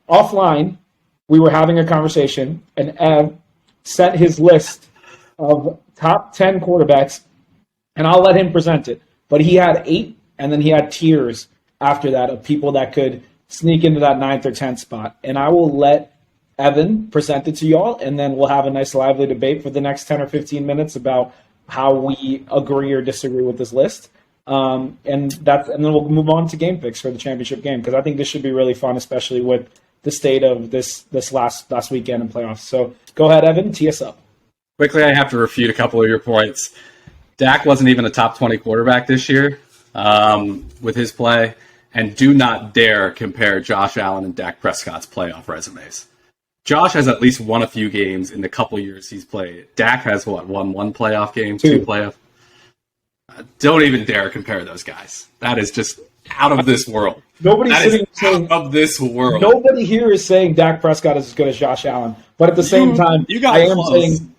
Offline, we were having a conversation, and Ev sent his list of top 10 quarterbacks, and I'll let him present it. But he had 8, and then he had tiers after that of people that could sneak into that 9th or 10th spot. And I will let Evan present it to y'all, and then we'll have a nice lively debate for the next 10 or 15 minutes about how we agree or disagree with this list. And then we'll move on to game picks for the championship game, because I think this should be really fun, especially with the state of this last weekend in playoffs. So go ahead, Evan, tee us up. Quickly, I have to refute a couple of your points. Dak wasn't even a top 20 quarterback this year with his play, and do not dare compare Josh Allen and Dak Prescott's playoff resumes. Josh has at least won a few games in the couple years he's played. Dak has, won one playoff game, two playoff. Don't even dare compare those guys. That is just out of this world. Nobody's saying out of this world. Nobody here is saying Dak Prescott is as good as Josh Allen. But at the same time,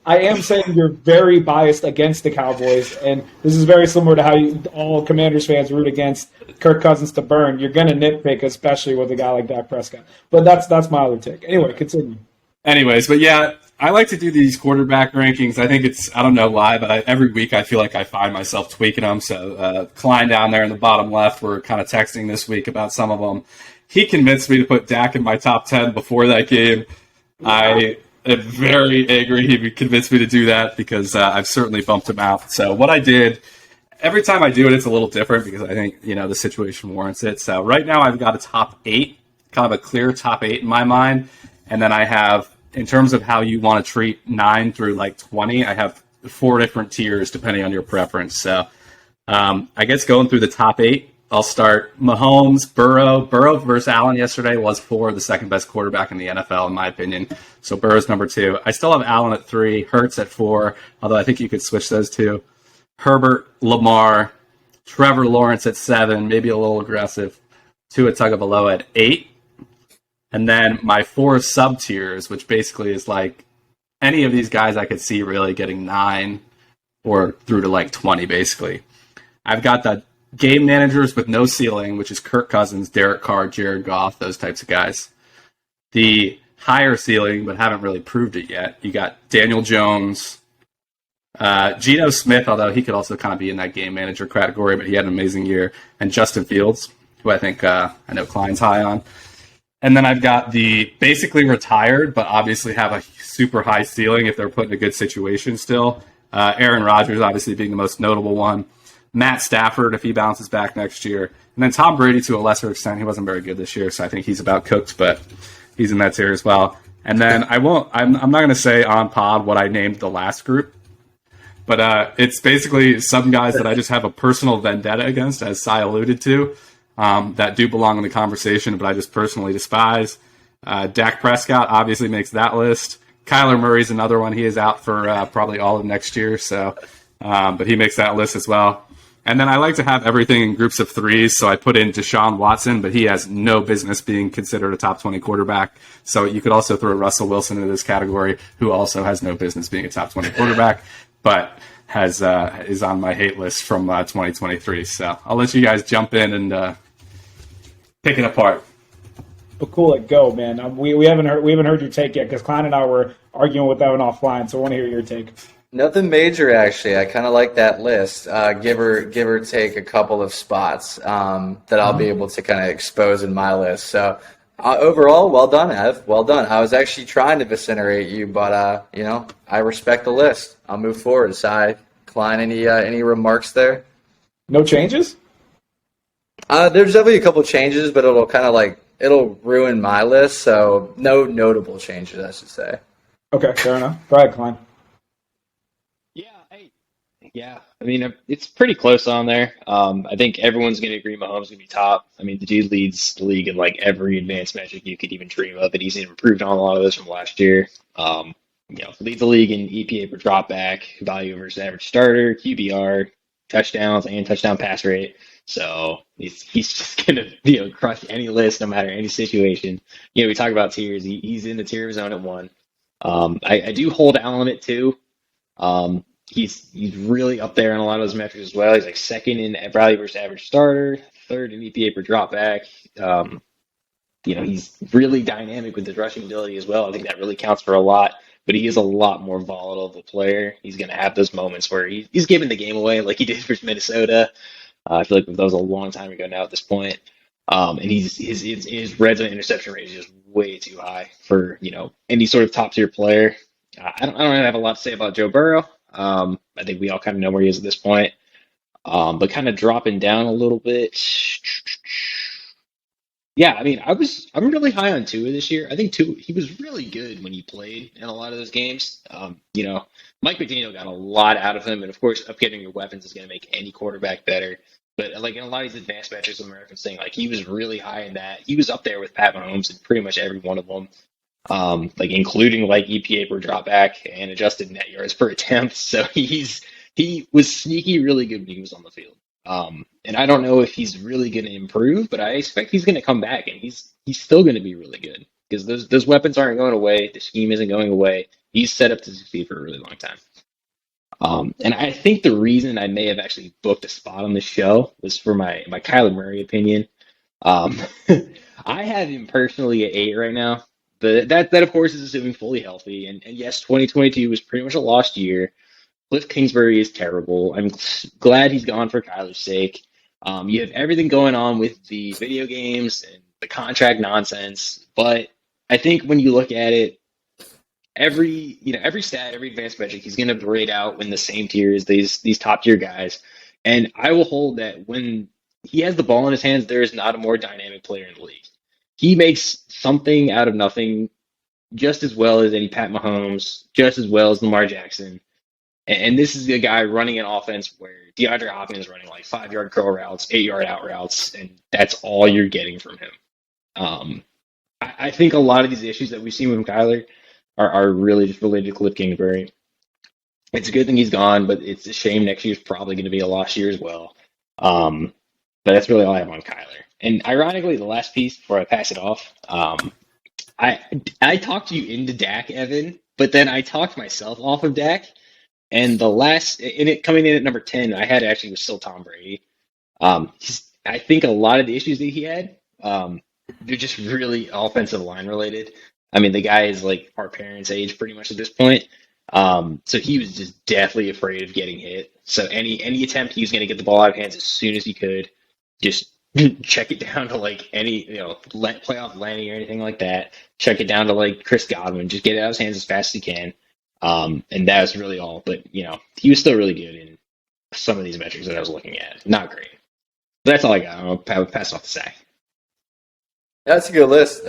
I am saying you're very biased against the Cowboys, and this is very similar to how all Commanders fans root against Kirk Cousins to burn. You're going to nitpick, especially with a guy like Dak Prescott. But that's my other take. Anyway, continue. Anyways, but yeah, I like to do these quarterback rankings. I think I don't know why, but every week I feel like I find myself tweaking them. So Kleine down there in the bottom left, we're kind of texting this week about some of them. He convinced me to put Dak in my top 10 before that game. I am very angry he convinced me to do that, because I've certainly bumped him out. So what I did, every time I do it, it's a little different, because I think, the situation warrants it. So right now I've got a top 8, kind of a clear top 8 in my mind. And then I have, in terms of how you want to treat 9 through 20, I have 4 different tiers depending on your preference. So I guess going through the top 8, I'll start Mahomes, Burrow. Burrow versus Allen yesterday was the second best quarterback in the NFL, in my opinion. So Burrow's number 2. I still have Allen at 3, Hurts at 4, although I think you could switch those two. Herbert, Lamar, Trevor Lawrence at 7, maybe a little aggressive. Tua Tagovailoa at 8. And then my 4 sub-tiers, which basically is any of these guys I could see really getting 9 or through to 20, basically. I've got the game managers with no ceiling, which is Kirk Cousins, Derek Carr, Jared Goff, those types of guys. The higher ceiling, but haven't really proved it yet, you got Daniel Jones, Geno Smith, although he could also kind of be in that game manager category, but he had an amazing year, and Justin Fields, who I think I know Kleine's high on. And then I've got the basically retired, but obviously have a super high ceiling if they're put in a good situation still. Aaron Rodgers, obviously, being the most notable one. Matt Stafford, if he bounces back next year. And then Tom Brady, to a lesser extent. He wasn't very good this year, so I think he's about cooked, but he's in that tier as well. And then I'm not going to say on pod what I named the last group, but it's basically some guys that I just have a personal vendetta against, as Cy alluded to. That do belong in the conversation, but I just personally despise. Dak Prescott obviously makes that list. Kyler Murray's another one. He is out for probably all of next year, so but he makes that list as well. And then I like to have everything in groups of 3s, so I put in Deshaun Watson, but he has no business being considered a top 20 quarterback. So you could also throw Russell Wilson into this category, who also has no business being a top 20 quarterback, but is on my hate list from 2023. So I'll let you guys jump in and pick it apart. But cool, go, man. We haven't heard your take yet, because Kleine and I were arguing with Evan offline, so I want to hear your take. Nothing major, actually. I kind of like that list. Give or take a couple of spots that I'll be able to kind of expose in my list. So overall, well done, Ev. Well done. I was actually trying to incinerate you, but I respect the list. I'll move forward. Cy, Kleine, any remarks there? No changes? There's definitely a couple changes, but it'll kind of it'll ruin my list. So no notable changes, I should say. Okay, fair enough. Go ahead, Kleine. Yeah, I mean, it's pretty close on there. I think everyone's going to agree Mahomes is going to be top. I mean, the dude leads the league in like every advanced metric you could even dream of, and he's improved on a lot of those from last year. Leads the league in EPA per dropback, value versus average starter, QBR, touchdowns, and touchdown pass rate. So he's just going to crush any list, no matter any situation. We talk about tiers. He's in the tier of his own at one. I do hold Allen at two. He's really up there in a lot of those metrics as well. He's like second in value versus average starter, third in EPA per dropback. He's really dynamic with his rushing ability as well. I think that really counts for a lot. But he is a lot more volatile of a player. He's going to have those moments where he's giving the game away, like he did for Minnesota. I feel like that was a long time ago now at this point. And his red zone interception rate is just way too high for any sort of top tier player. I don't have a lot to say about Joe Burrow. I think we all kind of know where he is at this point. But kind of dropping down a little bit. Yeah, I mean, I'm really high on Tua this year. I think Tua, he was really good when he played in a lot of those games. Mike McDaniel got a lot out of him, and of course, upgrading your weapons is going to make any quarterback better. But like in a lot of these advanced metrics I'm referencing, like he was really high in that. He was up there with Pat Mahomes in pretty much every one of them, like including like EPA per dropback and adjusted net yards per attempt. So he was sneaky really good when he was on the field. And I don't know if he's really going to improve, but I expect he's going to come back, and he's still going to be really good because those weapons aren't going away. The scheme isn't going away. He's set up to succeed for a really long time. And I think the reason I may have actually booked a spot on the show was for my Kyler Murray opinion. I have him personally at 8 right now, but that of course is assuming fully healthy. And yes, 2022 was pretty much a lost year. Cliff Kingsbury is terrible. I'm glad he's gone for Kyler's sake. You have everything going on with the video games and the contract nonsense, but I think when you look at it, every stat, every advanced metric, he's going to rate out in the same tier as these top tier guys. And I will hold that when he has the ball in his hands, there is not a more dynamic player in the league. He makes something out of nothing just as well as any Pat Mahomes, just as well as Lamar Jackson. And this is a guy running an offense where DeAndre Hopkins is running like 5-yard curl routes, 8-yard out routes, and that's all you're getting from him. I think a lot of these issues that we've seen with Kyler are really just related to Cliff Kingsbury. It's a good thing he's gone, but it's a shame next year's probably going to be a lost year as well. But that's really all I have on Kyler. And ironically, the last piece before I pass it off, I talked you into Dak, Evan, but then I talked myself off of Dak. And coming in at number 10, I had actually was still Tom Brady. I think a lot of the issues that he had, they're just really offensive line related. I mean, the guy is like our parents' age pretty much at this point. So he was just deathly afraid of getting hit. So any attempt, he was going to get the ball out of hands as soon as he could. Just check it down to like any playoff landing or anything like that. Check it down to like Chris Godwin. Just get it out of his hands as fast as he can. And that was really all. But, he was still really good in some of these metrics that I was looking at. Not great. But that's all I got. I'll pass off to Zach. That's a good list.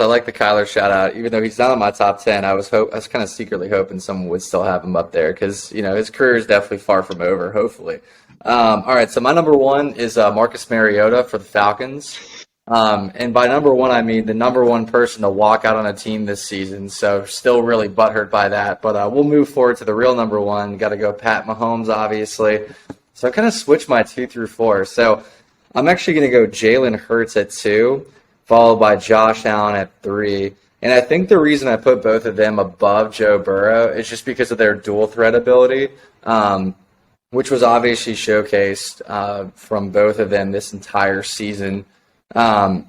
I like the Kyler shout out. Even though he's not in my top 10, I was kind of secretly hoping someone would still have him up there because, his career is definitely far from over, hopefully. All right, so my number 1 is Marcus Mariota for the Falcons. And by number 1, I mean the number 1 person to walk out on a team this season. So still really butthurt by that. But we'll move forward to the real number 1. Got to go Pat Mahomes, obviously. So I kind of switched my 2 through 4. So I'm actually going to go Jalen Hurts at 2, followed by Josh Allen at 3. And I think the reason I put both of them above Joe Burrow is just because of their dual threat ability, which was obviously showcased from both of them this entire season. And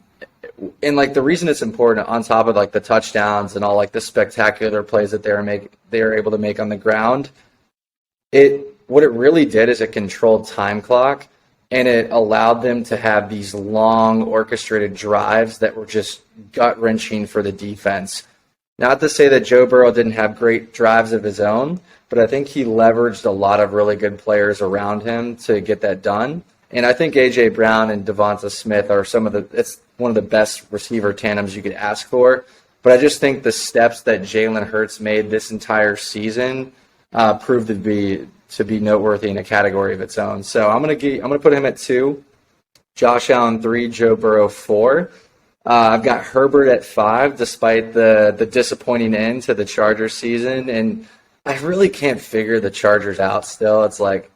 like the reason it's important on top of like the touchdowns and all like the spectacular plays that they were able to make on the ground, what it really did is it controlled time clock and it allowed them to have these long orchestrated drives that were just gut wrenching for the defense. Not to say that Joe Burrow didn't have great drives of his own, but I think he leveraged a lot of really good players around him to get that done. And I think A.J. Brown and Devonta Smith are it's one of the best receiver tandems you could ask for. But I just think the steps that Jalen Hurts made this entire season proved to be noteworthy in a category of its own. So I'm gonna put him at 2, Josh Allen 3, Joe Burrow 4. I've got Herbert at 5, despite the disappointing end to the Chargers season, and I really can't figure the Chargers out still. It's like,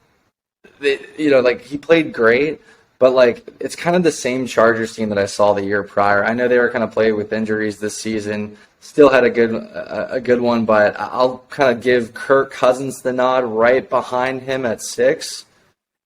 like he played great, but like it's kind of the same Chargers team that I saw the year prior. I know they were kind of plagued with injuries this season. Still had a good one, but I'll kind of give Kirk Cousins the nod right behind him at 6.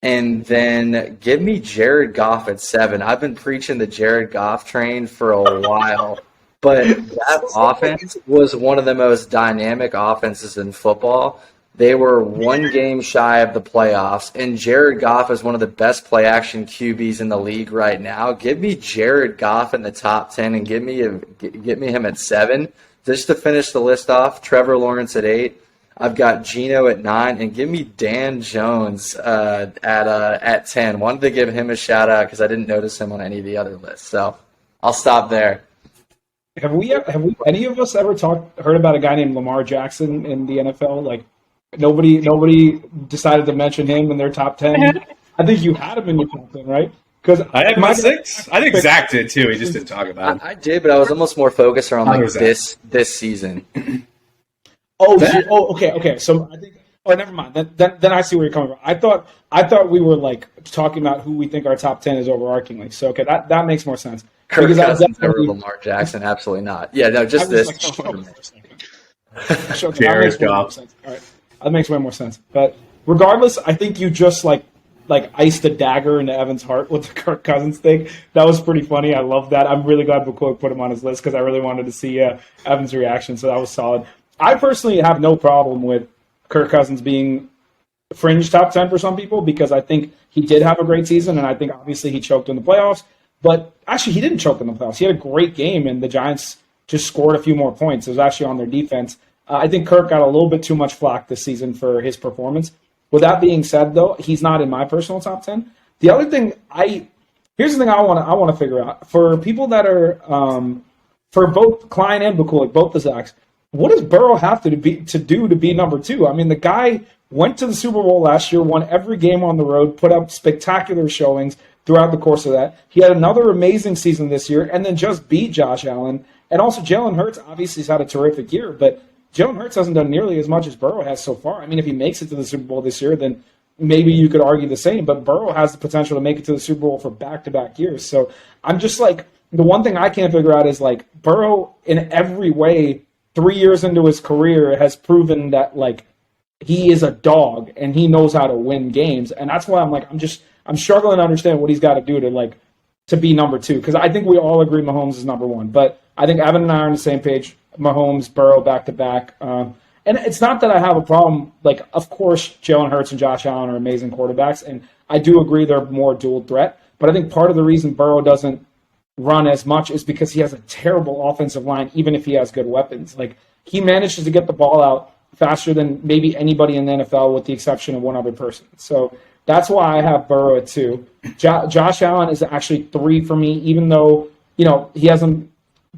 And then give me Jared Goff at 7. I've been preaching the Jared Goff train for a while, but that offense was one of the most dynamic offenses in football. They were one game shy of the playoffs, and Jared Goff is one of the best play-action QBs in the league right now. Give me Jared Goff in the top 10 and give me him at 7. Just to finish the list off, Trevor Lawrence at 8. I've got Geno at 9, and give me Dan Jones at 10. Wanted to give him a shout out because I didn't notice him on any of the other lists. So I'll stop there. Have we any of us ever heard about a guy named Lamar Jackson in the NFL? Like nobody decided to mention him in their top 10. I think you had him in your top 10, right? Because I had him at 6. I think Zach did too. He just didn't talk about it. I did, but I was almost more focused around like this season. Okay. So I think. Oh, never mind. Then I see where you're coming from. I thought we were like talking about who we think our top 10 is overarchingly. So okay, that makes more sense. Kirk Cousins over Lamar Jackson, absolutely not. Yeah, no, just this. Jared Goff. All right, that makes way more sense. But regardless, I think you just like iced a dagger into Evan's heart with the Kirk Cousins thing. That was pretty funny. I love that. I'm really glad McCoy put him on his list because I really wanted to see Evan's reaction. So that was solid. I personally have no problem with Kirk Cousins being fringe top 10 for some people because I think he did have a great season, and I think obviously he choked in the playoffs. But actually, he didn't choke in the playoffs. He had a great game, and the Giants just scored a few more points. It was actually on their defense. I think Kirk got a little bit too much flack this season for his performance. With that being said, though, he's not in my personal top 10. The other thing, here's the thing I want to figure out. For people that are, for both Kleine and Bukulik, both the Zachs, what does Burrow have to do to be number 2? I mean, the guy went to the Super Bowl last year, won every game on the road, put up spectacular showings throughout the course of that. He had another amazing season this year, and then just beat Josh Allen. And also, Jalen Hurts obviously has had a terrific year, but Jalen Hurts hasn't done nearly as much as Burrow has so far. I mean, if he makes it to the Super Bowl this year, then maybe you could argue the same, but Burrow has the potential to make it to the Super Bowl for back-to-back years. So I'm just like, the one thing I can't figure out is like Burrow in every way 3 years into his career has proven that like he is a dog and he knows how to win games. And that's why I'm like, I'm struggling to understand what he's got to do to be number 2. Because I think we all agree Mahomes is number 1. But I think Evan and I are on the same page. Mahomes, Burrow, back-to-back. And it's not that I have a problem. Like, of course, Jalen Hurts and Josh Allen are amazing quarterbacks. And I do agree they're more dual threat. But I think part of the reason Burrow doesn't run as much is because he has a terrible offensive line, even if he has good weapons. Like, he manages to get the ball out faster than maybe anybody in the NFL with the exception of one other person. So that's why I have Burrow at 2. Josh Allen is actually 3 for me, even though, he hasn't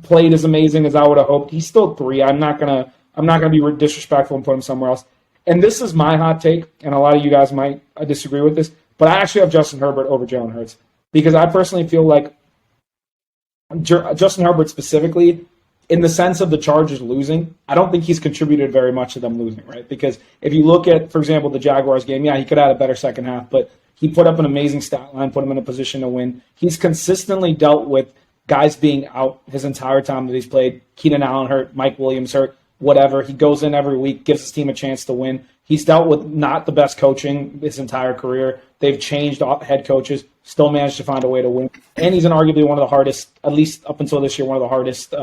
played as amazing as I would have hoped. He's still 3. I'm not gonna be disrespectful and put him somewhere else. And this is my hot take, and a lot of you guys might disagree with this, but I actually have Justin Herbert over Jalen Hurts because I personally feel like Justin Herbert specifically, in the sense of the Chargers losing, I don't think he's contributed very much to them losing, right? Because if you look at, for example, the Jaguars game, yeah, he could have had a better second half, but he put up an amazing stat line, put him in a position to win. He's consistently dealt with guys being out his entire time that he's played. Keenan Allen hurt, Mike Williams hurt, whatever. He goes in every week, gives his team a chance to win. He's dealt with not the best coaching his entire career. They've changed head coaches, still managed to find a way to win. And he's in arguably one of the hardest, at least up until this year, one of the hardest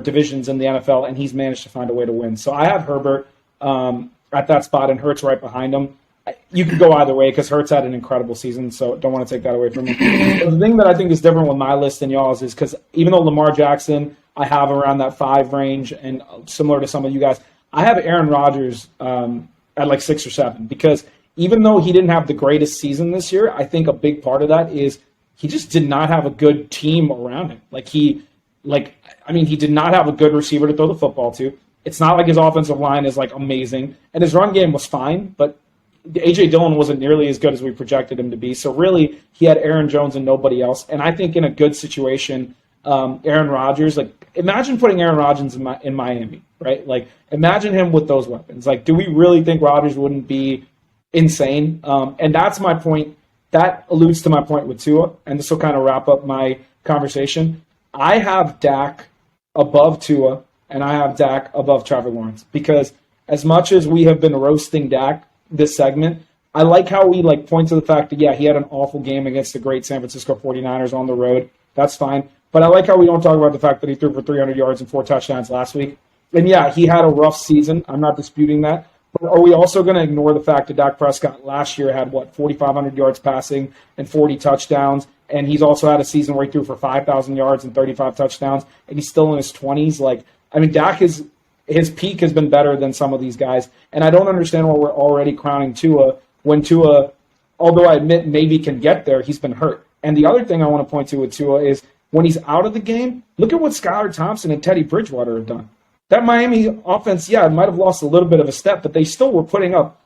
divisions in the NFL, and he's managed to find a way to win. So I have Herbert at that spot and Hurts right behind him. You could go either way because Hurts had an incredible season, so don't want to take that away from him. But the thing that I think is different with my list than y'all's is because even though Lamar Jackson I have around that 5 range and similar to some of you guys, I have Aaron Rodgers at like 6 or 7 because even though he didn't have the greatest season this year, I think a big part of that is he just did not have a good team around him. He did not have a good receiver to throw the football to. It's not like his offensive line is like amazing, and his run game was fine, but AJ Dillon wasn't nearly as good as we projected him to be. So really, he had Aaron Jones and nobody else. And I think in a good situation, Aaron Rodgers, like imagine putting Aaron Rodgers in Miami, right? Like imagine him with those weapons. Like, do we really think Rodgers wouldn't be insane? And that's my point. That alludes to my point with Tua, and this will kind of wrap up my conversation. I have Dak above Tua, and I have Dak above Trevor Lawrence because as much as we have been roasting Dak this segment, I like how we like point to the fact that, yeah, he had an awful game against the great San Francisco 49ers on the road. That's fine. But I like how we don't talk about the fact that he threw for 300 yards and 4 touchdowns last week. And yeah, he had a rough season. I'm not disputing that. But are we also going to ignore the fact that Dak Prescott last year had, 4,500 yards passing and 40 touchdowns? And he's also had a season where he threw for 5,000 yards and 35 touchdowns, and he's still in his 20s. Like, I mean, Dak is his peak has been better than some of these guys. And I don't understand why we're already crowning Tua when Tua, although I admit maybe can get there, he's been hurt. And the other thing I want to point to with Tua is when he's out of the game, look at what Skylar Thompson and Teddy Bridgewater have done. That Miami offense, yeah, it might have lost a little bit of a step, but they still were putting up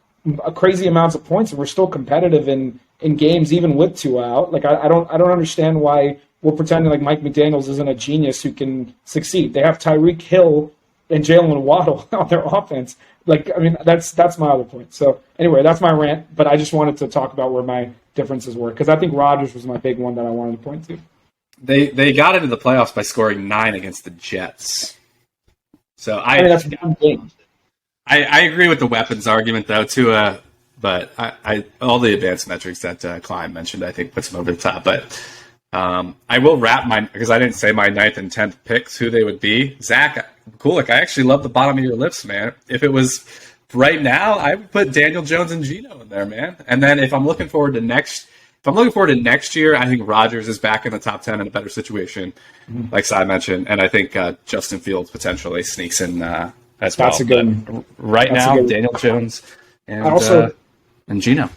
a crazy amounts of points and were still competitive in games even with Tua out. Like I don't understand why we're pretending like Mike McDaniels isn't a genius who can succeed. They have Tyreek Hill and Jalen Waddle on their offense. Like, I mean, that's my other point. So anyway, that's my rant, but I just wanted to talk about where my differences were because I think Rodgers was my big one that I wanted to point to. They got into the playoffs by scoring 9 against the Jets. So I mean, that's one game. I agree with the weapons argument though too, but I all the advanced metrics that Kleine mentioned I think puts him over the top. But I will wrap mine because I didn't say my 9th and 10th picks who they would be. Zach, cool. Like I actually love the bottom of your lips, man. If it was right now, I would put Daniel Jones and Geno in there, man. And then if I'm looking forward to next year, I think Rodgers is back in the top 10 in a better situation, like Sai mentioned, and I think Justin Fields potentially sneaks in as well. That's a good one. Right That's now, a good Daniel Jones and and Geno.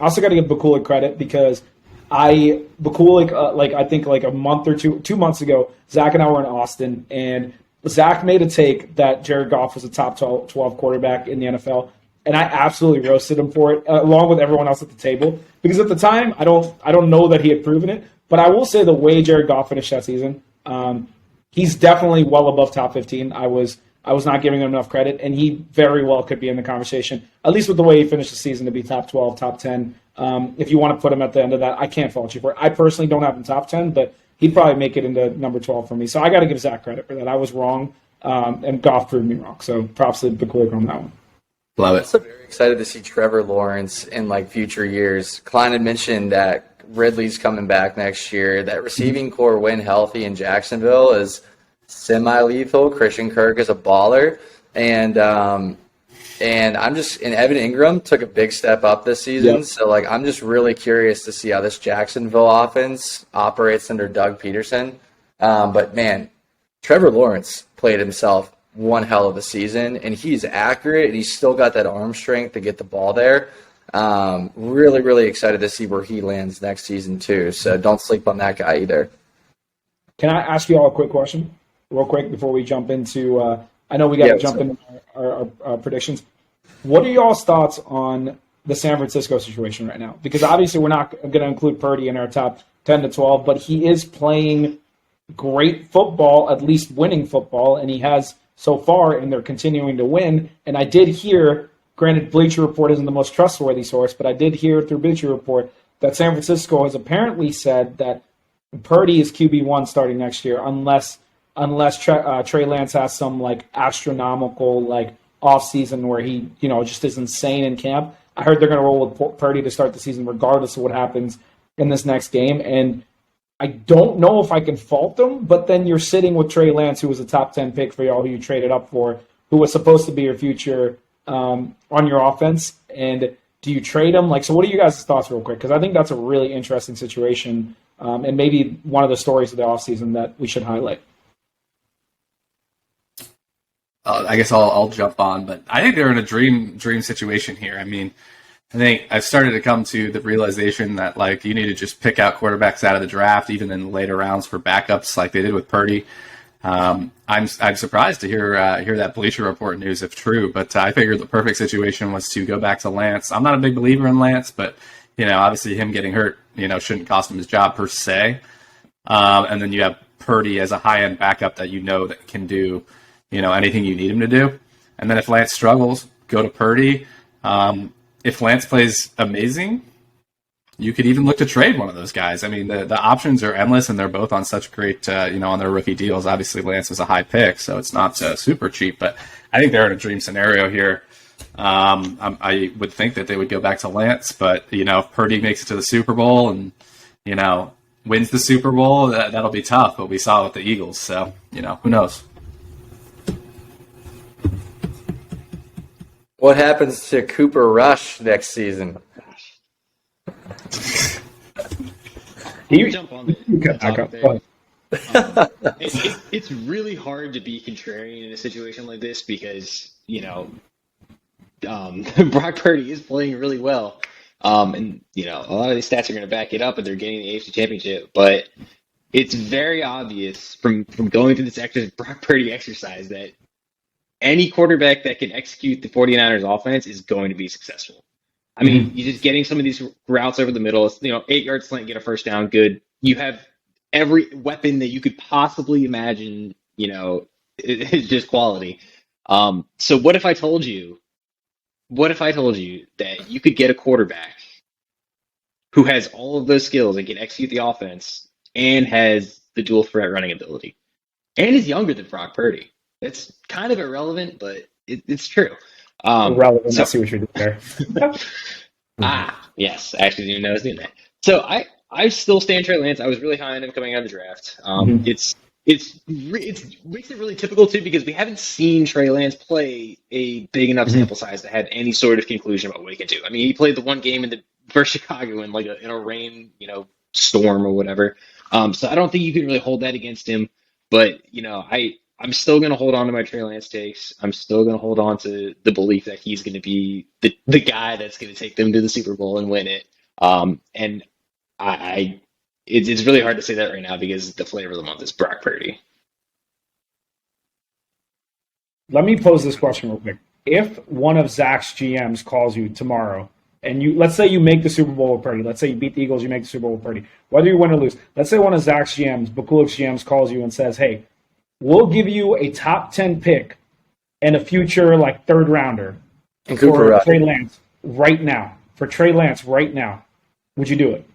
I also got to give Bukulik credit because Bukulik, I think like a month or 2 months ago, Zach and I were in Austin, and Zach made a take that Jared Goff was a top 12 quarterback in the NFL, and I absolutely roasted him for it, along with everyone else at the table. Because at the time, I don't know that he had proven it, but I will say the way Jared Goff finished that season, he's definitely well above top 15. I was not giving him enough credit, and he very well could be in the conversation, at least with the way he finished the season, to be top 12, top 10. If you want to put him at the end of that, I can't fault you for it. I personally don't have him top 10, but he'd probably make it into number 12 for me. So I got to give Zach credit for that. I was wrong, and Goff proved me wrong. So props to Bukulik on that one. Love it. I'm also very excited to see Trevor Lawrence in like future years. Klein had mentioned that Ridley's coming back next year. That receiving core, when healthy in Jacksonville, is semi-lethal. Christian Kirk is a baller, and I'm just and Evan Ingram took a big step up this season. Yep. So like I'm just really curious to see how this Jacksonville offense operates under Doug Peterson. But man, Trevor Lawrence played himself one hell of a season, and he's accurate, and he's still got that arm strength to get the ball there. Really, really excited to see where he lands next season too. So don't sleep on that guy either. Can I ask you all a quick question, real quick, before we jump into? I know we got to jump into our predictions. What are y'all's thoughts on the San Francisco situation right now? Because obviously we're not going to include Purdy in our top 10 to 12, but he is playing great football, at least winning football, and he has so far, and they're continuing to win. And I did hear, granted, Bleacher Report isn't the most trustworthy source, but I did hear through Bleacher Report that San Francisco has apparently said that Purdy is QB1 starting next year, unless Trey Lance has some like astronomical like off season where he just is insane in camp. I heard they're going to roll with Purdy to start the season, regardless of what happens in this next game. And I don't know if I can fault them, but then you're sitting with Trey Lance, who was a top 10 pick for y'all, who you traded up for, who was supposed to be your future on your offense. And do you trade him? So what are you guys' thoughts real quick? Because I think that's a really interesting situation and maybe one of the stories of the offseason that we should highlight. I guess I'll jump on, but I think they're in a dream situation here. I mean, I think I've started to come to the realization that you need to just pick out quarterbacks out of the draft, even in later rounds for backups, like they did with Purdy. I'm surprised to hear that Bleacher Report news if true, but I figured the perfect situation was to go back to Lance. I'm not a big believer in Lance, but obviously him getting hurt, shouldn't cost him his job per se. And then you have Purdy as a high-end backup that that can do anything you need him to do. And then if Lance struggles, go to Purdy. If Lance plays amazing, you could even look to trade one of those guys. I mean, the options are endless, and they're both on such great, on their rookie deals. Obviously, Lance was a high pick, so it's not super cheap, but I think they're in a dream scenario here. I would think that they would go back to Lance, but, if Purdy makes it to the Super Bowl and, wins the Super Bowl, that'll be tough, but we saw it with the Eagles, so, who knows? What happens to Cooper Rush next season? You jump on the it's really hard to be contrarian in a situation like this because Brock Purdy is playing really well, and a lot of these stats are going to back it up, and they're getting the AFC Championship. But it's very obvious from going through this Brock Purdy exercise that any quarterback that can execute the 49ers offense is going to be successful. I mean, you're just getting some of these routes over the middle. 8-yard slant, get a first down, good. You have every weapon that you could possibly imagine, it's just quality. So what if I told you that you could get a quarterback who has all of those skills and can execute the offense and has the dual threat running ability and is younger than Brock Purdy? It's kind of irrelevant, but it's true. Irrelevant. I see what you're doing there. Yes. I actually didn't even know I was doing that. So I still stand Trey Lance. I was really high on him coming out of the draft. It makes it really typical too because we haven't seen Trey Lance play a big enough sample size to have any sort of conclusion about what he can do. I mean, he played the one game for Chicago in in a rain, storm or whatever. So I don't think you can really hold that against him. But I'm still going to hold on to my Trey Lance takes. I'm still going to hold on to the belief that he's going to be the guy that's going to take them to the Super Bowl and win it. And it's really hard to say that right now because the flavor of the month is Brock Purdy. Let me pose this question real quick. If one of Zach's GMs calls you tomorrow, and let's say you make the Super Bowl with Purdy. Let's say you beat the Eagles, you make the Super Bowl with Purdy. Whether you win or lose, let's say one of Zach's GMs, Bakulik's GMs, calls you and says, hey, we'll give you a top 10 pick and a future third rounder for Trey Lance right now. For Trey Lance right now, would you do it?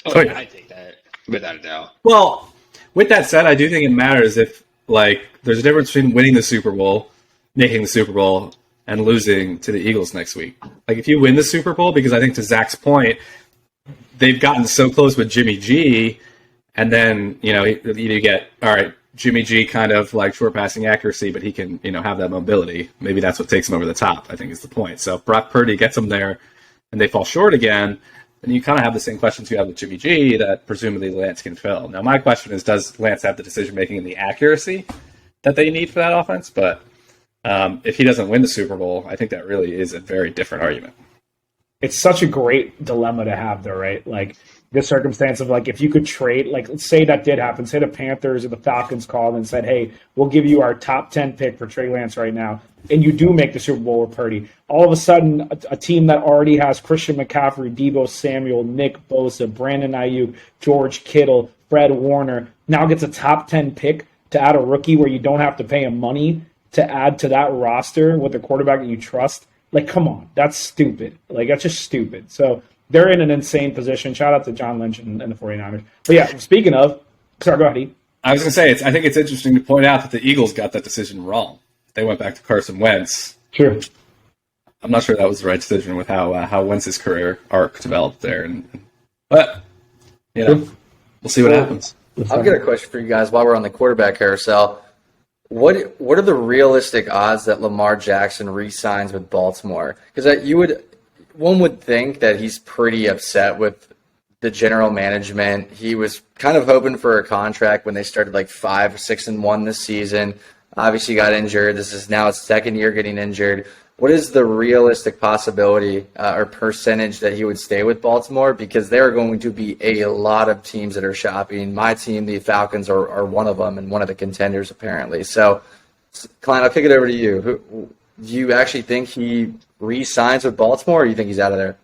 Oh, yeah, I'd take that without a doubt. Well, with that said, I do think it matters if there's a difference between winning the Super Bowl, making the Super Bowl, and losing to the Eagles next week. If you win the Super Bowl, because I think to Zach's point, they've gotten so close with Jimmy G, and then you get all right. Jimmy G kind of short passing accuracy, but he can, have that mobility. Maybe that's what takes him over the top, I think is the point. So if Brock Purdy gets him there and they fall short again, then you kind of have the same questions you have with Jimmy G that presumably Lance can fill. Now, my question is, does Lance have the decision-making and the accuracy that they need for that offense? But if he doesn't win the Super Bowl, I think that really is a very different argument. It's such a great dilemma to have, though, right? This circumstance of if you could trade, let's say that did happen, say the Panthers or the Falcons called and said, hey, we'll give you our top 10 pick for Trey Lance right now, and you do make the Super Bowl with Purdy. All of a sudden, a team that already has Christian McCaffrey, Deebo Samuel, Nick Bosa, Brandon Ayuk, George Kittle, Fred Warner, now gets a top 10 pick to add a rookie where you don't have to pay him money to add to that roster with a quarterback that you trust. Come on, that's stupid. That's just stupid. So they're in an insane position. Shout out to John Lynch and the 49ers. But yeah, speaking of, sorry, go ahead, E. I was going to say, I think it's interesting to point out that the Eagles got that decision wrong. They went back to Carson Wentz. Sure. I'm not sure that was the right decision with how Wentz's career arc developed there. But, we'll see what happens. I've got a question for you guys while we're on the quarterback carousel. What are the realistic odds that Lamar Jackson re-signs with Baltimore? Because one would think that he's pretty upset with the general management. He was kind of hoping for a contract when they started 5, 6-1 this season. Obviously got injured. This is now his second year getting injured. what is the realistic possibility or percentage that he would stay with Baltimore? Because there are going to be a lot of teams that are shopping. My team, the Falcons, are one of them and one of the contenders apparently. So, Klein, I'll kick it over to you. Do you actually think he re-signs with Baltimore, or do you think he's out of there?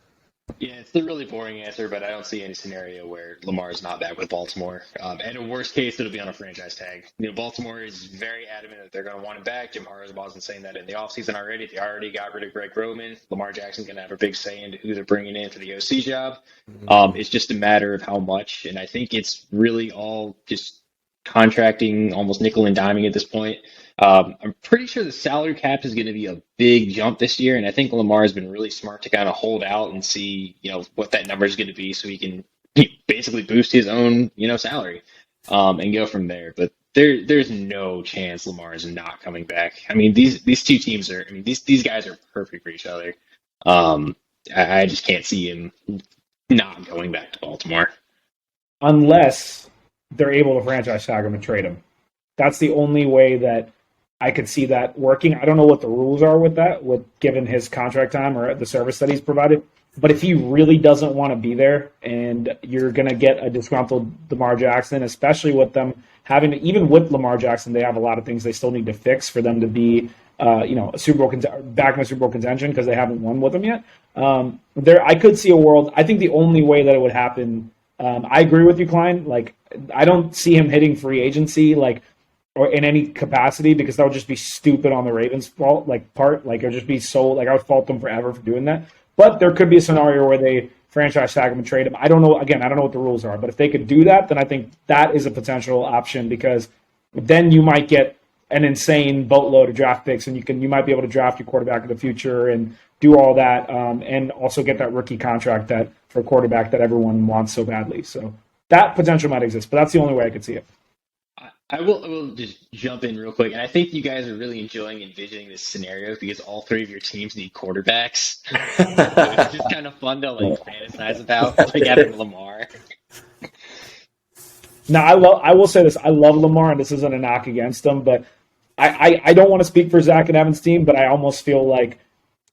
Yeah, it's the really boring answer, but I don't see any scenario where Lamar is not back with Baltimore. And in worst case, it'll be on a franchise tag. Baltimore is very adamant that they're going to want him back. Jim Harbaugh's been saying that in the offseason already. They already got rid of Greg Roman. Lamar Jackson's going to have a big say into who they're bringing in for the OC job. It's just a matter of how much, and I think it's really all just contracting, almost nickel and diming at this point. I'm pretty sure the salary cap is going to be a big jump this year, and I think Lamar has been really smart to kind of hold out and see, what that number is going to be, so he can basically boost his own, salary, and go from there. But there's no chance Lamar is not coming back. I mean, these two teams are, these guys are perfect for each other. I just can't see him not going back to Baltimore unless they're able to franchise tag him and trade him. That's the only way that I could see that working. I don't know what the rules are with that, given his contract time or the service that he's provided. But if he really doesn't want to be there, and you're going to get a disgruntled Lamar Jackson, especially with them having, even with Lamar Jackson, they have a lot of things they still need to fix for them to be, a Super Bowl back in the Super Bowl contention, because they haven't won with them yet. I could see a world. I think the only way that it would happen. I agree with you, Klein. Like, I don't see him hitting free agency, or in any capacity, because that would just be stupid on the Ravens' part. It would just be so, I would fault them forever for doing that. But there could be a scenario where they franchise tag him and trade him. I don't know. Again, I don't know what the rules are, but if they could do that, then I think that is a potential option, because then you might get an insane boatload of draft picks, and you might be able to draft your quarterback in the future and do all that, and also get that rookie contract for a quarterback that everyone wants so badly. So that potential might exist, but that's the only way I could see it. I will just jump in real quick, and I think you guys are really enjoying envisioning this scenario because all three of your teams need quarterbacks. So it's just kind of fun to fantasize about, having Lamar. Now, I will say this: I love Lamar, and this isn't a knock against him, but I don't want to speak for Zach and Evan's team, but I almost feel like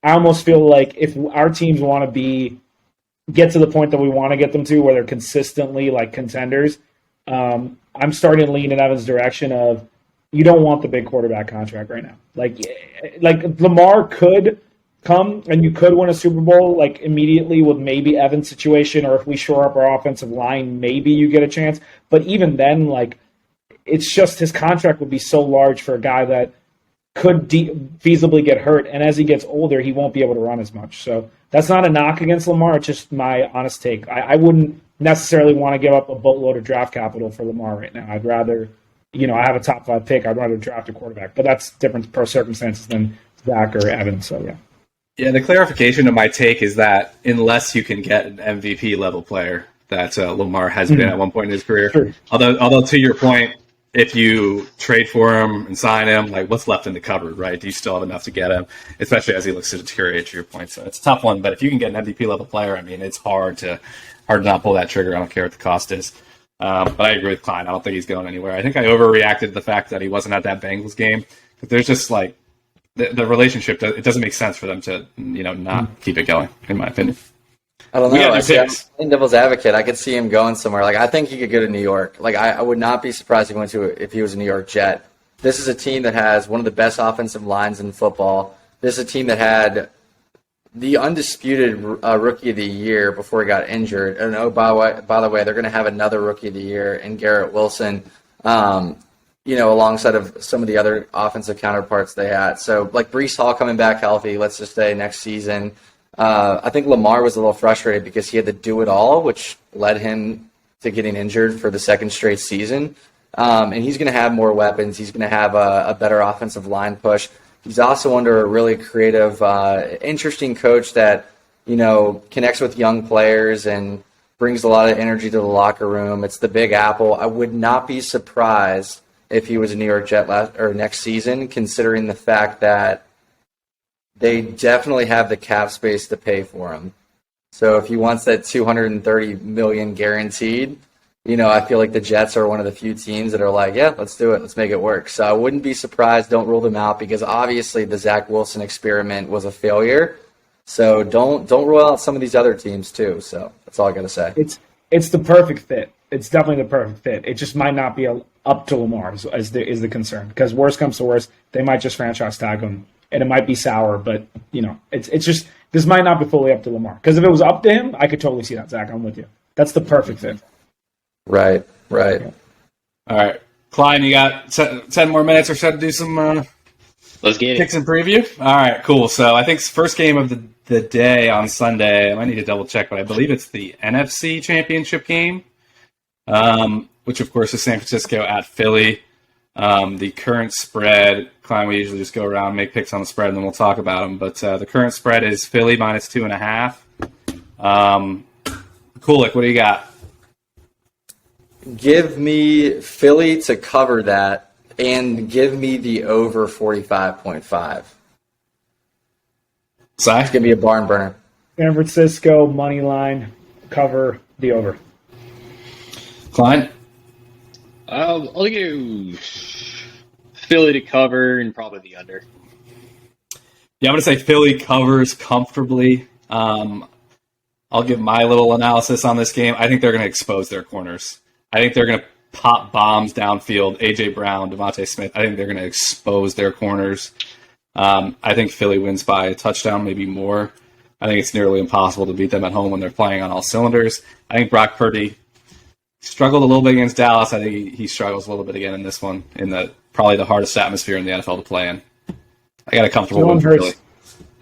if our teams want to get to the point that we want to get them to, where they're consistently contenders. I'm starting to lean in Evan's direction of, you don't want the big quarterback contract right now. Like Lamar could come and you could win a Super Bowl immediately with maybe Evan's situation, or if we shore up our offensive line, maybe you get a chance. But even then, it's just his contract would be so large for a guy that could feasibly get hurt, and as he gets older, he won't be able to run as much. So that's not a knock against Lamar. It's just my honest take. I wouldn't necessarily want to give up a boatload of draft capital for Lamar right now. I'd rather, I have a top 5 pick. I'd rather draft a quarterback, but that's different per circumstances than Zach or Evan. So yeah. Yeah, the clarification of my take is that unless you can get an MVP level player, that Lamar has been at one point in his career. Sure. Although to your point, if you trade for him and sign him, what's left in the cupboard, right? Do you still have enough to get him, especially as he looks to deteriorate, to your point? So it's a tough one, but if you can get an MVP level player, it's hard to not pull that trigger. I don't care what the cost is. But I agree with Klein. I don't think he's going anywhere. I think I overreacted to the fact that he wasn't at that Bengals game. But there's just the relationship. It doesn't make sense for them to not keep it going, in my opinion. I don't know. I'm playing devil's advocate. I could see him going somewhere. I think he could go to New York. I would not be surprised if he was a New York Jet. This is a team that has one of the best offensive lines in football. This is a team that had the undisputed rookie of the year before he got injured. And by the way, they're going to have another rookie of the year in Garrett Wilson, alongside of some of the other offensive counterparts they had. So Breece Hall coming back healthy, let's just say next season. I think Lamar was a little frustrated because he had to do it all, which led him to getting injured for the second straight season. And he's going to have more weapons. He's going to have a better offensive line push. He's also under a really creative, interesting coach that, connects with young players and brings a lot of energy to the locker room. It's the Big Apple. I would not be surprised if he was a New York Jet next season, considering the fact that they definitely have the cap space to pay for him. So if he wants that $230 million guaranteed, I feel like the Jets are one of the few teams that are like, yeah, let's do it. Let's make it work. So I wouldn't be surprised. Don't rule them out because obviously the Zach Wilson experiment was a failure. So don't rule out some of these other teams too. So that's all I got to say. It's the perfect fit. It's definitely the perfect fit. It just might not be up to Lamar is the concern because worst comes to worst, they might just franchise tag him and it might be sour. But it's just this might not be fully up to Lamar because if it was up to him, I could totally see that. Zach, I'm with you. That's the perfect fit. Right. Yeah. All right. Kleine, you got 10 more minutes or so to do some Let's get picks it. and preview? All right, cool. So I think first game of the day on Sunday, I might need to double check, but I believe it's the NFC Championship game, which of course is San Francisco at Philly. The current spread, Kleine, we usually just go around, make picks on the spread, and then we'll talk about them. But the current spread is Philly minus 2.5. Kulik, what do you got? Give me Philly to cover that and give me the over 45.5. It's Si? going to be a barn burner. San Francisco money line cover the over. Kleine? I'll go Philly to cover and probably the under. Yeah, I'm going to say Philly covers comfortably. I'll give my little analysis on this game. I think they're going to expose their corners. I think they're going to pop bombs downfield. A.J. Brown, Devontae Smith. I think they're going to expose their corners. I think Philly wins by a touchdown, maybe more. I think it's nearly impossible to beat them at home when they're playing on all cylinders. I think Brock Purdy struggled a little bit against Dallas. I think he struggles a little bit again in this one, in probably the hardest atmosphere in the NFL to play in. I got a comfortable win for Philly.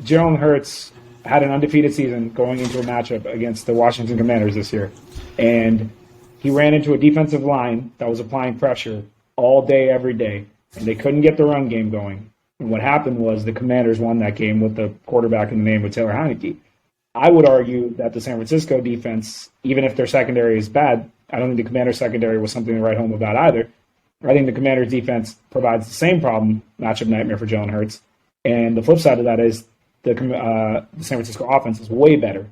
Jalen Hurts had an undefeated season going into a matchup against the Washington Commanders this year. And he ran into a defensive line that was applying pressure all day, every day. And they couldn't get the run game going. And what happened was the Commanders won that game with the quarterback in the name of Taylor Heineke. I would argue that the San Francisco defense, even if their secondary is bad, I don't think the Commanders secondary was something to write home about either. I think the Commanders defense provides the same problem, matchup nightmare for Jalen Hurts. And the flip side of that is the San Francisco offense is way better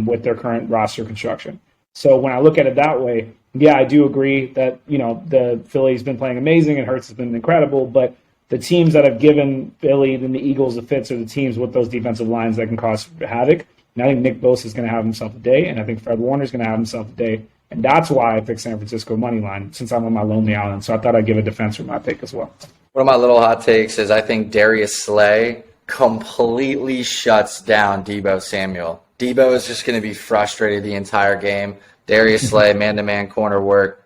with their current roster construction. So when I look at it that way, yeah, I do agree that, the Philly's been playing amazing and Hurts has been incredible, but the teams that have given Philly and the Eagles the fits are the teams with those defensive lines that can cause havoc. And I think Nick Bosa is going to have himself a day, and I think Fred Warner is going to have himself a day. And that's why I picked San Francisco money line since I'm on my lonely island. So I thought I'd give a defense for my pick as well. One of my little hot takes is I think Darius Slay completely shuts down Deebo Samuel. Deebo is just going to be frustrated the entire game. Darius Slay, man-to-man corner work,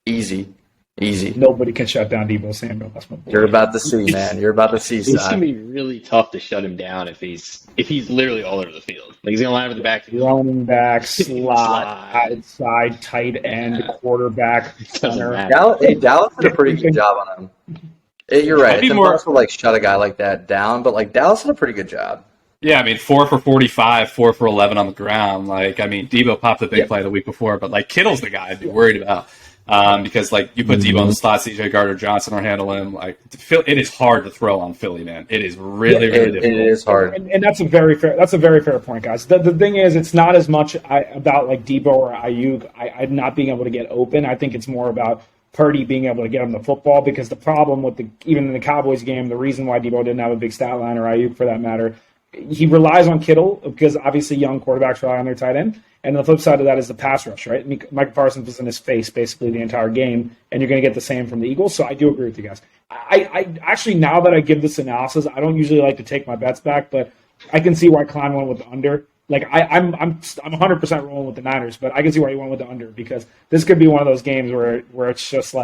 easy. Nobody can shut down Deebo Samuel. That's my boy. You're about to see, man. You're about to see. It's going to be really tough to shut him down if he's literally all over the field. Like he's going to line up in the back. Running back, slot, outside, tight end, quarterback, center. Dallas did a pretty good job on him. You're right. It's impossible to shut a guy like that down, but Dallas did a pretty good job. Yeah, 4 for 45, 4 for 11 on the ground. Debo popped a big play the week before, but Kittle's the guy I'd be worried about because you put Debo in the slot, C.J. Gardner-Johnson will handle him. It is hard to throw on Philly, man. It is really difficult. It is hard, and that's a very fair point, guys. The thing is, it's not as much about Debo or Ayuk I not being able to get open. I think it's more about Purdy being able to get him the football because the problem with even in the Cowboys game, the reason why Debo didn't have a big stat line or Ayuk for that matter, he relies on Kittle because obviously young quarterbacks rely on their tight end. And the flip side of that is the pass rush, right? Micah Parsons was in his face basically the entire game, and you're going to get the same from the Eagles. So I do agree with you guys. I actually, now that I give this analysis, I don't usually like to take my bets back, but I can see why Kleine went with the under. I'm 100% rolling with the Niners, but I can see why he went with the under because this could be one of those games where it's just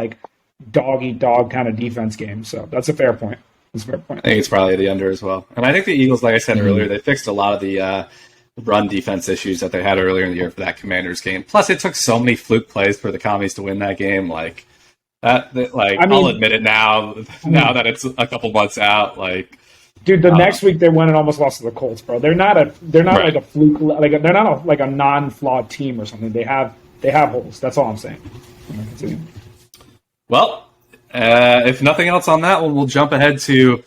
dog eat dog kind of defense game. So that's a fair point. I think it's probably the under as well. And I think the Eagles, like I said earlier, they fixed a lot of the run defense issues that they had earlier in the year for that Commanders game. Plus, it took so many fluke plays for the Commies to win that game. I'll admit it now that it's a couple months out. Dude, next week they went and almost lost to the Colts, bro. They're not right. A fluke, they're not a non-flawed team or something. They have holes. That's all I'm saying. Well, if nothing else on that one, we'll jump ahead to,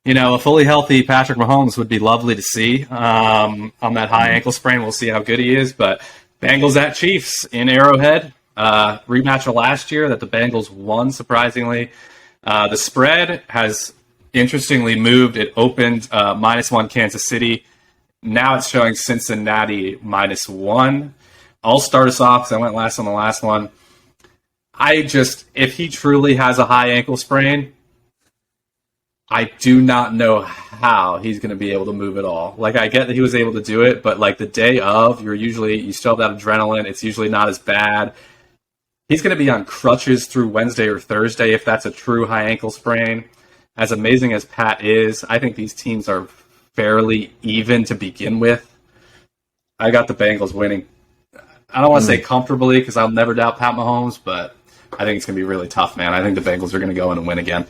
a fully healthy Patrick Mahomes would be lovely to see on that high ankle sprain. We'll see how good he is. But Bengals at Chiefs in Arrowhead. rematch of last year that the Bengals won, surprisingly. The spread has interestingly moved. It opened -1 Kansas City. Now it's showing Cincinnati -1. I'll start us off because I went last on the last one. If he truly has a high ankle sprain, I do not know how he's going to be able to move at all. Like, I get that he was able to do it, but like the day of, you still have that adrenaline. It's usually not as bad. He's going to be on crutches through Wednesday or Thursday if that's a true high ankle sprain. As amazing as Pat is, I think these teams are fairly even to begin with. I got the Bengals winning. I don't want to say comfortably because I'll never doubt Pat Mahomes, but I think it's going to be really tough, man. I think the Bengals are going to go in and win again.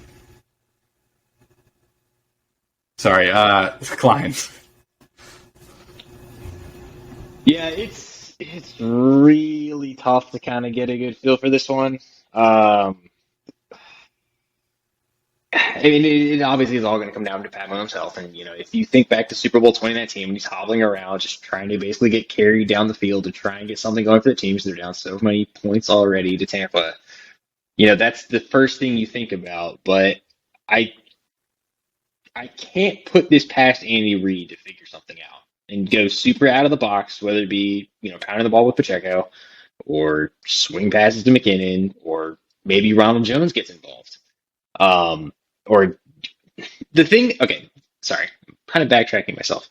Sorry, Kleine. Yeah, it's really tough to kind of get a good feel for this one. I mean, it obviously is all going to come down to Pat Mahomes' health. And, if you think back to Super Bowl 2019 when he's hobbling around, just trying to basically get carried down the field to try and get something going for the team because they're down so many points already to Tampa, that's the first thing you think about. But I can't put this past Andy Reid to figure something out and go super out of the box, whether it be, pounding the ball with Pacheco or swing passes to McKinnon or maybe Ronald Jones gets involved. Or the thing, okay, sorry, I'm kind of backtracking myself.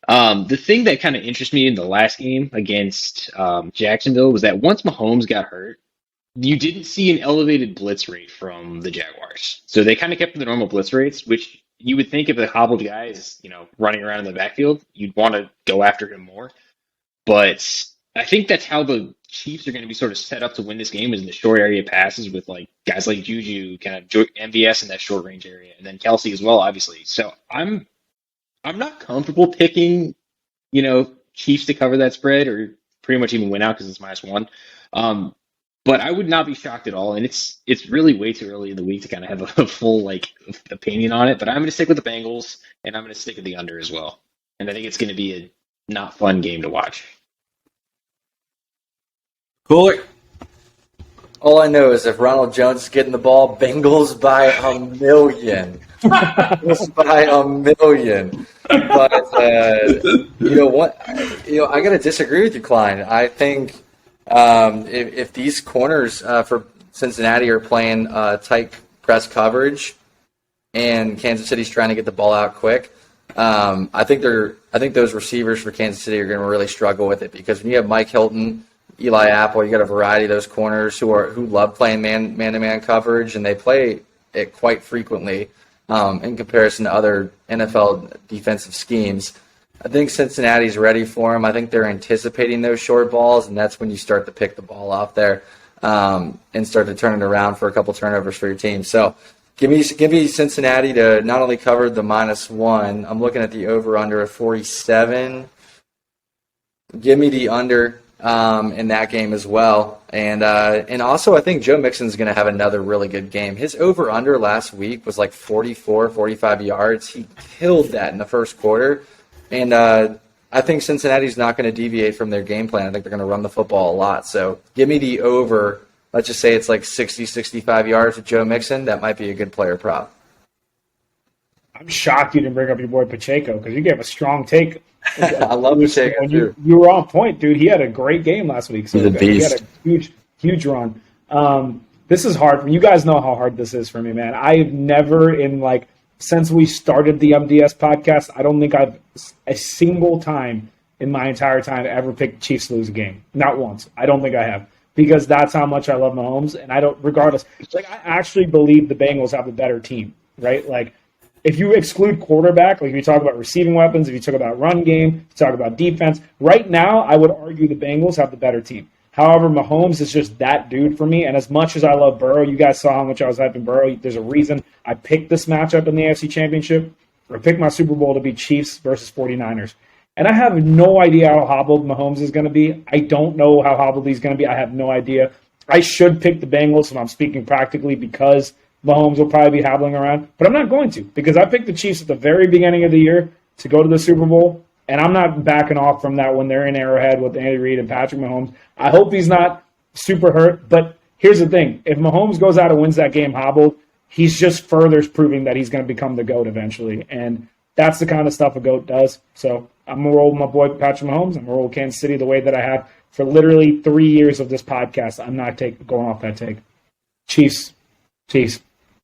The thing that kind of interests me in the last game against Jacksonville was that once Mahomes got hurt, you didn't see an elevated blitz rate from the Jaguars. So they kind of kept the normal blitz rates, which you would think if a hobbled guy is, running around in the backfield, you'd want to go after him more. But I think that's how the Chiefs are going to be sort of set up to win this game is in the short area passes with like guys like Juju, kind of MVS in that short range area, and then Kelsey as well, obviously. So I'm not comfortable picking, Chiefs to cover that spread or pretty much even win out because it's -1. But I would not be shocked at all, and it's really way too early in the week to kind of have a full opinion on it. But I'm going to stick with the Bengals, and I'm going to stick with the under as well. And I think it's going to be a not fun game to watch. Cooler. All I know is if Ronald Jones is getting the ball, Bengals by a million. Bengals by a million. But you know what? I got to disagree with you, Kleine. I think if these corners for Cincinnati are playing tight press coverage, and Kansas City's trying to get the ball out quick, I think those receivers for Kansas City are going to really struggle with it because when you have Mike Hilton, Eli Apple, you got a variety of those corners who love playing man-to-man coverage, and they play it quite frequently in comparison to other NFL defensive schemes. I think Cincinnati's ready for them. I think they're anticipating those short balls, and that's when you start to pick the ball off there and start to turn it around for a couple turnovers for your team. So give me Cincinnati to not only cover the -1. I'm looking at the over/under of 47. Give me the under in that game as well. And also I think Joe Mixon's going to have another really good game. His over/under last week was like 44, 45 yards. He killed that in the first quarter. And I think Cincinnati's not going to deviate from their game plan. I think they're going to run the football a lot. So give me the over. Let's just say it's like 60, 65 yards with Joe Mixon. That might be a good player prop. I'm shocked you didn't bring up your boy Pacheco because you gave a strong take. I love Pacheco, too. You were on point, dude. He had a great game last week. So He's a beast. He had a huge run. This is hard. You guys know how hard this is for me, man. I've never since we started the MDS podcast, I don't think I've a single time in my entire time ever picked Chiefs to lose a game. Not once. I don't think I have. Because that's how much I love Mahomes. And I don't, regardless, I actually believe the Bengals have a better team, right? If you exclude quarterback, if you talk about receiving weapons, if you talk about run game, if you talk about defense, right now I would argue the Bengals have the better team. However, Mahomes is just that dude for me. And as much as I love Burrow, you guys saw how much I was hyping Burrow. There's a reason I picked this matchup in the AFC Championship. Or picked my Super Bowl to be Chiefs versus 49ers. And I have no idea how hobbled Mahomes is going to be. I don't know how hobbled he's going to be. I have no idea. I should pick the Bengals, and I'm speaking practically because Mahomes will probably be hobbling around. But I'm not going to because I picked the Chiefs at the very beginning of the year to go to the Super Bowl. And I'm not backing off from that when they're in Arrowhead with Andy Reid and Patrick Mahomes. I hope he's not super hurt. But here's the thing: if Mahomes goes out and wins that game hobbled, he's just further proving that he's going to become the GOAT eventually. And that's the kind of stuff a GOAT does. So I'm going to roll with my boy Patrick Mahomes. I'm going to roll with Kansas City the way that I have for literally 3 years of this podcast. I'm not going off that take. Chiefs.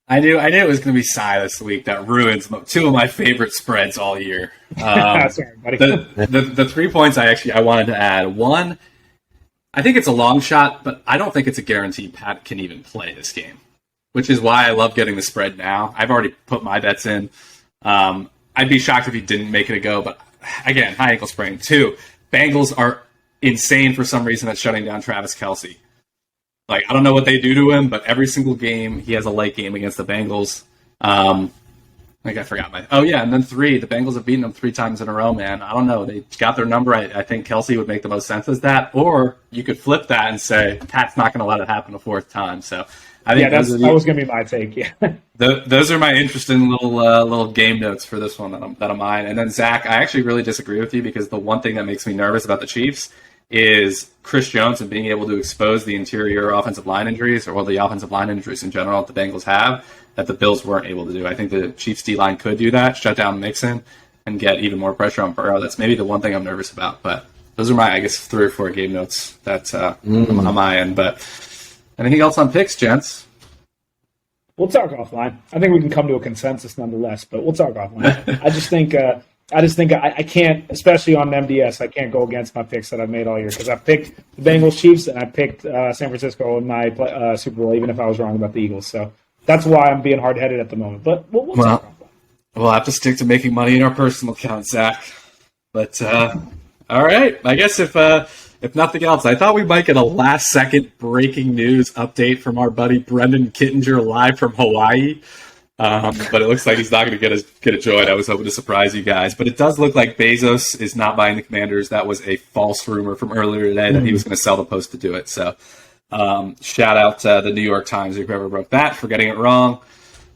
I knew it was going to be Cy this week. That ruins two of my favorite spreads all year. Sorry, buddy. The 3 points I wanted to add. One, I think it's a long shot, but I don't think it's a guarantee Pat can even play this game, which is why I love getting the spread now. I've already put my bets in. I'd be shocked if he didn't make it a go, but again, high ankle sprain. 2, Bengals are insane for some reason at shutting down Travis Kelce. Like, I don't know what they do to him, but every single game, he has a late game against the Bengals. I forgot and then 3, the Bengals have beaten them 3 times in a row, man. I don't know. They got their number. I think Kelce would make the most sense as that. Or you could flip that and say, Pat's not going to let it happen a 4th time. So I think that was going to be my take, yeah. Those are my interesting little game notes for this one that I'm mine. And then, Zach, I actually really disagree with you because the one thing that makes me nervous about the Chiefs is Chris Jones and being able to expose the interior offensive line injuries, or the offensive line injuries in general that the Bengals have, that the Bills weren't able to do. I think the Chiefs D-line could do that, shut down Mixon, and get even more pressure on Burrow. That's maybe the one thing I'm nervous about. But those are my, 3 or 4 game notes that's on my end. But anything else on picks, gents? We'll talk offline. I think we can come to a consensus nonetheless, but we'll talk offline. I just think I can't, especially on MDS, I can't go against my picks that I've made all year because I picked the Bengals, Chiefs, and I picked San Francisco in my Super Bowl, even if I was wrong about the Eagles. So that's why I'm being hard-headed at the moment. But we'll talk offline. We'll have to stick to making money in our personal account, Zach. But all right, I guess if nothing else, I thought we might get a last-second breaking news update from our buddy Brendan Kittinger live from Hawaii. But it looks like he's not going to get a joint. I was hoping to surprise you guys. But it does look like Bezos is not buying the Commanders. That was a false rumor from earlier today that he was going to sell the Post to do it. So shout out to the New York Times, whoever broke that, for getting it wrong.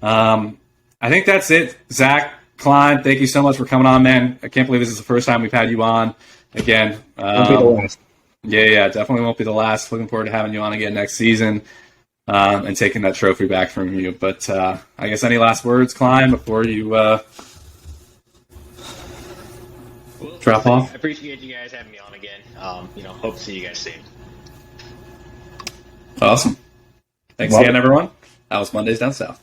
I think that's it. Zach Kleine, thank you so much for coming on, man. I can't believe this is the first time we've had you on. Again, won't be the last. Yeah, definitely won't be the last. Looking forward to having you on again next season. And taking that trophy back from you. But I guess any last words, Kleine, before you drop off? I appreciate you guys having me on again. Hope to see you guys soon. Awesome. Thanks again, everyone. That was Mondays Down South.